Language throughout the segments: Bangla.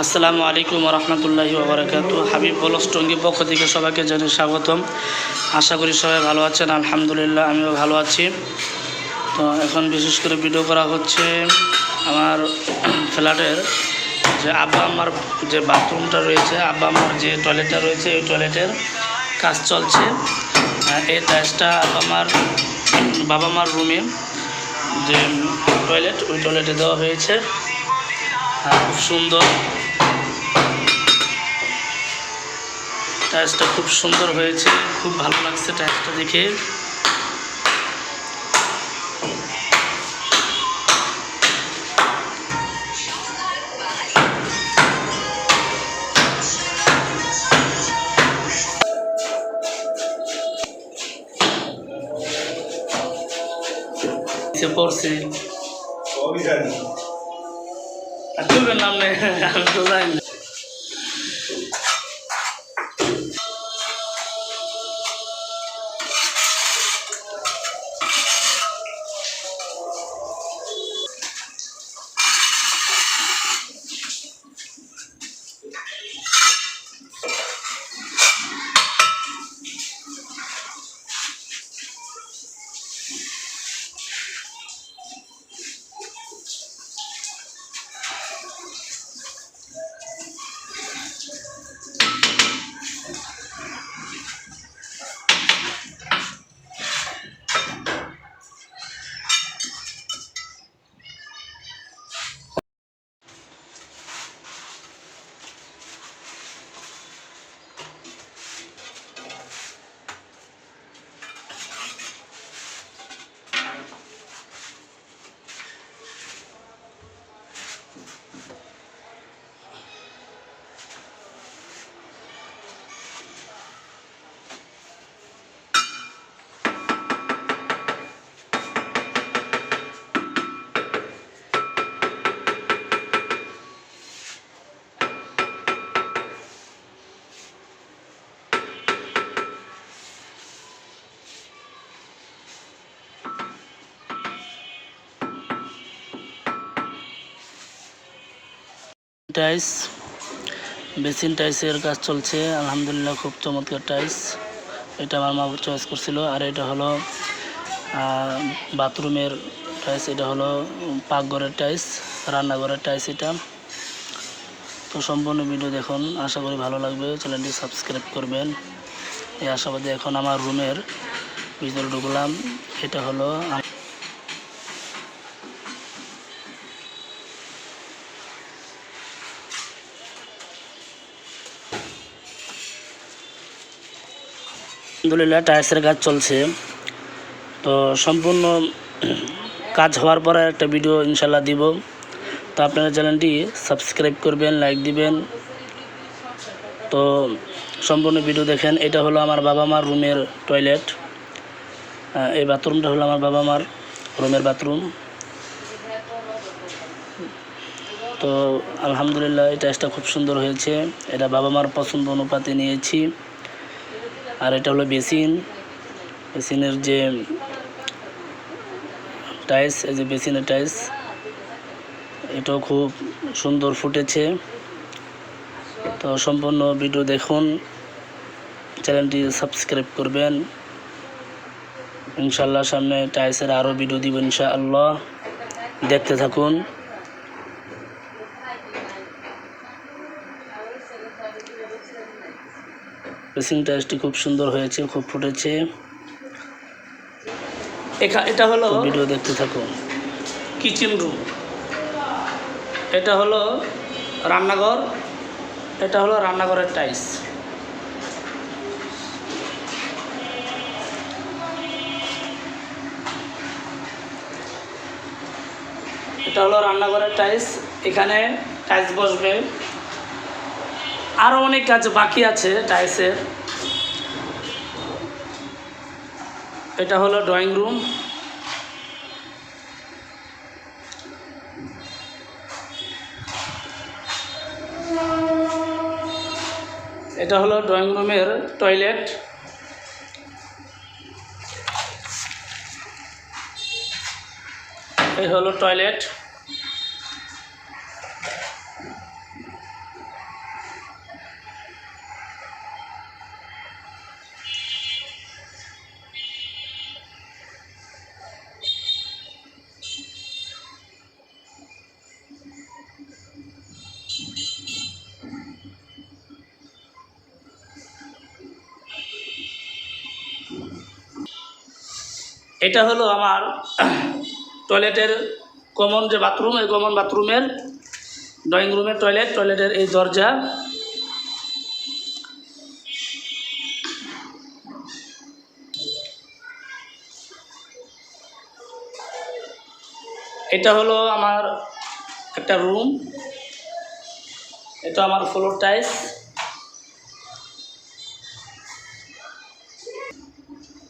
আসসালামু আলাইকুম রহমতুল্লাহি ওয়া বারাকাতুহু। হাবিব বলস টঙ্গী পক্ষ থেকে সবাইকে জানাই স্বাগতম। আশা করি সবাই ভালো আছেন। আলহামদুলিল্লাহ আমিও ভালো আছি। তো এখন বিশেষ করে ভিডিও করা হচ্ছে আমার ফ্ল্যাটের যে আব্বা আম্মার যে বাথরুমটা রয়েছে, আব্বা আম্মার যে টয়লেটটা রয়েছে, এই টয়লেটের কাজ চলছে। এই টাইলসটা বাবা মার রুমে যে টয়লেট, ওই টয়লেটে দেওয়া হয়েছে। খুব সুন্দর, টাইলসটা খুব সুন্দর হয়েছে, খুব ভালো লাগছে টাইলসটা দেখে। পড়ছি চলবেন নাম নেই, আমি তো জানি না। টাইলস, বেসিন টাইলসের কাজ চলছে। আলহামদুলিল্লাহ খুব চমৎকার টাইলস। এটা আমার মা চয়েস করছিল। আর এটা হলো বাথরুমের টাইলস, এটা হলো পাকঘরের টাইলস, রান্নাঘরের টাইলস এটা। তো সম্পূর্ণ ভিডিও দেখুন, আশা করি ভালো লাগবে। চ্যানেলটি সাবস্ক্রাইব করবেন এই আশাবাদী। এখন আমার রুমের ভিতরে ঢুকলাম। এটা হলো আলহামদুলিল্লাহ টাইলসের কাজ চলছে। তো সম্পূর্ণ কাজ হওয়ার পরে একটা ভিডিও ইনশাল্লাহ দিব। তো আপনারা চ্যানেলটি সাবস্ক্রাইব করবেন, লাইক দিবেন। তো সম্পূর্ণ ভিডিও দেখেন। এটা হলো আমার বাবা মার রুমের টয়লেট। এই বাথরুমটা হলো আমার বাবা মার রুমের বাথরুম। তো আলহামদুলিল্লাহ এই টাইলসটা খুব সুন্দর হয়েছে। এটা বাবা মার পছন্দ অনুপাতে নিয়েছি। আর এটা হলো বেসিনের যে টাইলস, এই যে বেসিনের টাইলস, এটাও খুব সুন্দর ফুটেছে। তো সম্পূর্ণ ভিডিও দেখুন, চ্যানেলটি সাবস্ক্রাইব করবেন। ইনশাআল্লাহ সামনে টাইলসের আরও ভিডিও দিব ইনশাআল্লাহ, দেখতে থাকুন। বেসিন টাইলসটি খুব সুন্দর হয়েছে, খুব ফুটেছে। এটা হলো ভিডিও দেখতে থাকুন। কিচেন রুম, এটা হলো রান্নাঘর, এটা হলো রান্নাঘরের টাইলস। এটা হলো রান্নাঘরের টাইলস। এখানে টাইলস বসবে। আরও অনেক কাজ বাকি আছে টাইলসের। এটা হলো ড্রয়িং রুম, এটা হলো ড্রয়িং রুমের টয়লেট। এই হলো টয়লেট। এটা হলো আমার টয়লেটের কমন যে বাথরুম, এই কমন বাথরুমের ড্রয়িং রুমের টয়লেটের এই দরজা। এটা হলো আমার একটা রুম, এটা আমার ফ্লোর টাইলস।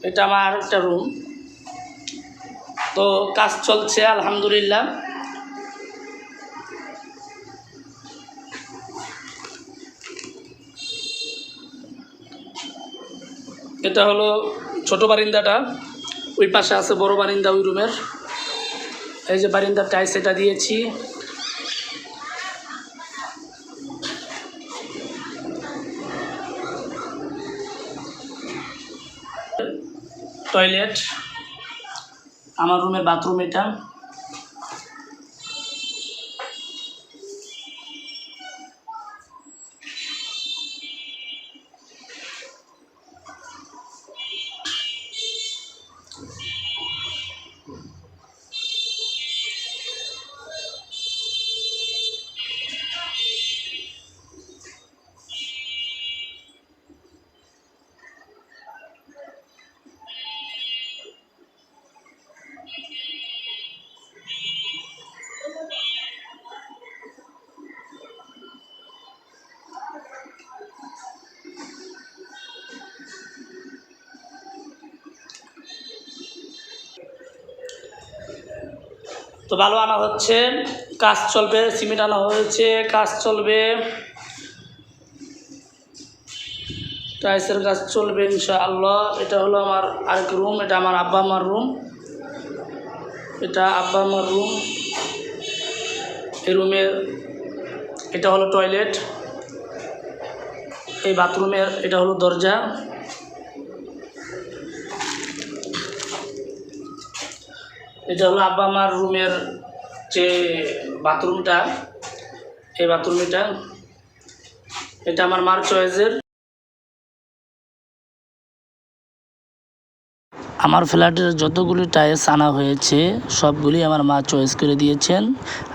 এটা আমার একটা রুম। তো কাজ চলছে আলহামদুলিল্লাহ। এটা হলো ছোট বারিন্দাটা, ওই পাশে আছে বড় বারিন্দা ওই রুমের। এই যে বারিন্দার টাইলস এটা দিয়েছি। টয়লেট, আমার রুমের বাথরুম এটা। তো ভালো আনা হচ্ছে, কাজ চলবে, সিমেন্ট আনা হয়েছে, কাজ চলবে, টাইলসের কাজ চলবে ইনশাআল্লাহ। এটা হলো আমার আরেক রুম, এটা আমার আব্বা আম্মার রুম। এটা আব্বা আম্মার রুম। এই রুমের এটা হলো টয়লেট, এই বাথরুমের এটা হলো দরজা। এটা হলো আব্বা আমার রুমের যে বাথরুমটা, এই বাথরুম এটা আমার মার চয়েসের। আমার ফ্ল্যাটের যতগুলি টাইলস আনা হয়েছে সবগুলি আমার মা চয়েস করে দিয়েছেন।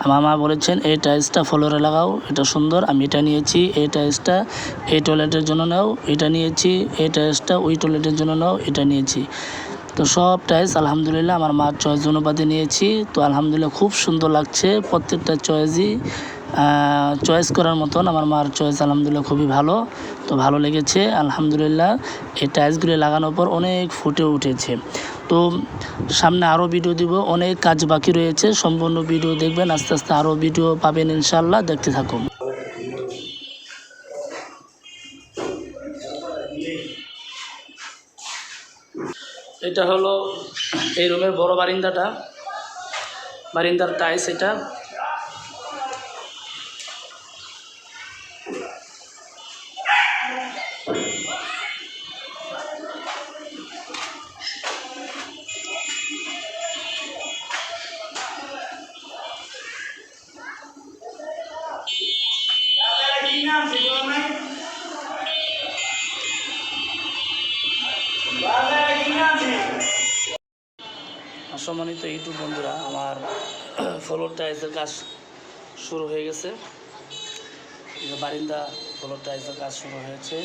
আমার মা বলেছেন এই টাইলসটা ফ্লোরে লাগাও, এটা সুন্দর, আমি এটা নিয়েছি। এই টাইলসটা এই টয়লেটের জন্য নাও, এটা নিয়েছি। এই টাইলসটা ওই টয়লেটের জন্য নাও, এটা নিয়েছি। তো সব টাইলস আলহামদুলিল্লাহ আমার মার চয়েস অনুপাতে নিয়েছি। তো আলহামদুলিল্লাহ খুব সুন্দর লাগছে, প্রত্যেকটা চয়েস করার মতন। আমার মার চয়েস আলহামদুলিল্লাহ খুবই ভালো, তো ভালো লেগেছে আলহামদুলিল্লাহ। এই টাইলসগুলি লাগানোর পর অনেক ফুটে উঠেছে। তো সামনে আরও ভিডিও দিব, অনেক কাজ বাকি রয়েছে, সম্পূর্ণ ভিডিও দেখবেন, আস্তে আস্তে আরও ভিডিও পাবেন ইনশাআল্লাহ, দেখতে থাকুন। এটা হলো এই রুমের বড় বারিন্দার টাইলস এটা। সম্মানিত ইউটিউব বন্ধুরা, আমার ফ্লোর টাইলসের কাজ শুরু হয়ে গেছে। বারিন্দা ফ্লোর টাইলসের কাজ শুরু হয়েছে।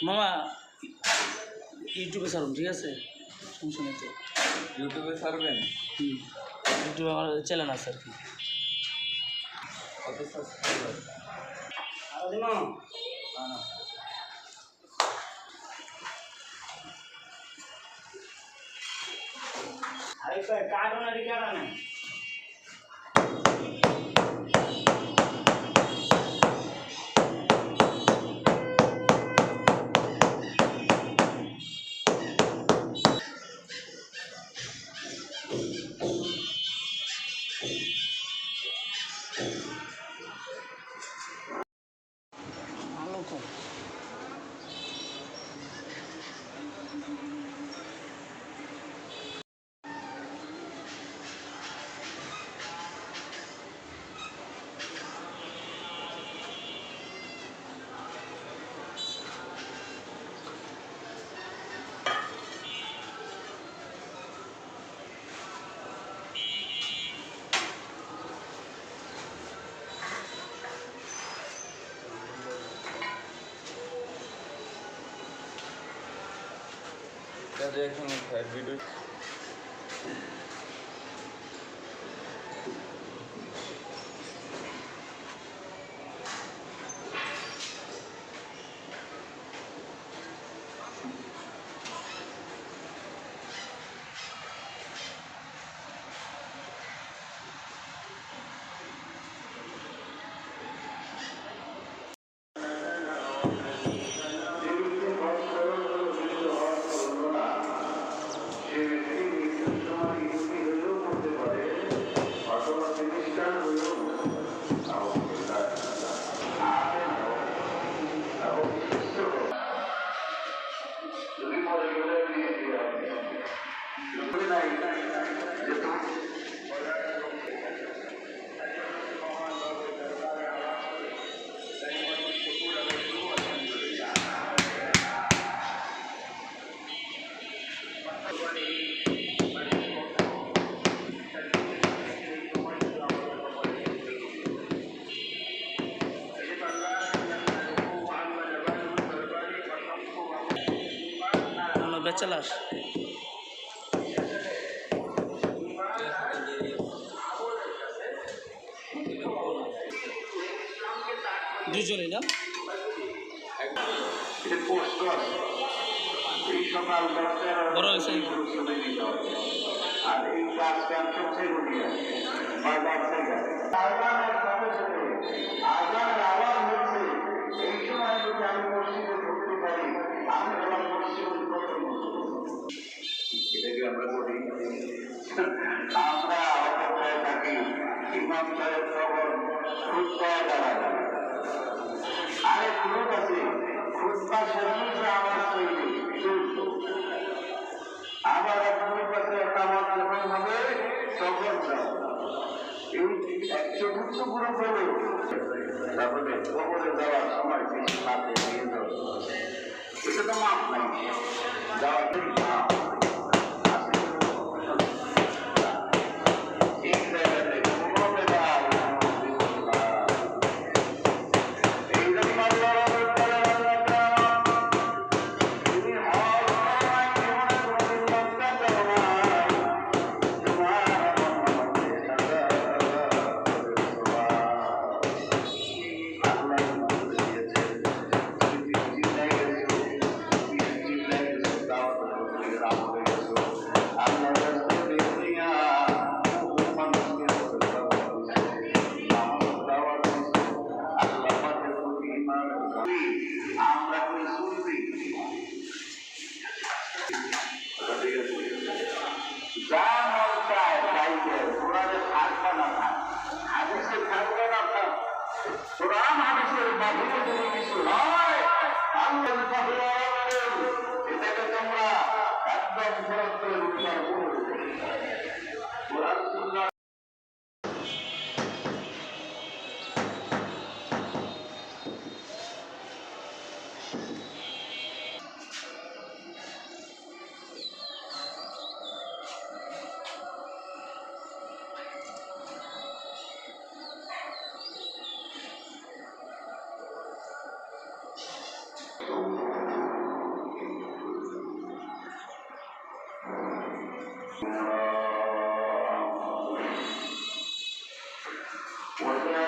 মামা ইউটিউবে ছাড়ুন, ঠিক আছে? সমস্যা নেই তো। ইউটিউবে ছাড়বেন? ইউটিউবে আমার চ্যানেল আছে আর কি। কত সাবস্ক্রাইবার? ভালো কম। এখন ভিডিও ব্যাচেলার দুজনেই না? বড় হয়েছে আর এই কাজটা সবচেয়ে আজানের আওয়াজ হচ্ছে, এই সময় যদি আমি মসজিদে ঢুকতে পারি, আমি আমার মসজিদের প্রথম এটাকে আমরা করি। আমরা অপেক্ষায় থাকি ইমাম সাহেব তখন খুতবা দাঁড়ায়। আরেক লোক আছে খুতবা শেষে আওয়াজ তৈরি আবার আপনার কাছে আমার যখন হবে তখন এই 100 পুরো করবে তারপরে খবরে যাওয়ার সময় বেশি হাতে নিয়ে যাবে। এটা তো মাপ নাই যাওয়ার মাপ এই জায়গাতে কোনো বেদার এই জন্য আল্লাহ রাব্বুল তুমি হল নয় জীবনে কোনোদিন লজ্জা করো না তোমার আমরা করে শুনছি যা মন চায় তাই দেয় কোরআনে থাকবে না থাক হাদিসে থাকবে না থাক কোরআন হাদিসের বাহিরে যদি কিছু হয় আল্লাহ এটাকে তোমরা একদম ফেরত করে বিচার করবে কোরআন সুন্নাহ আমরা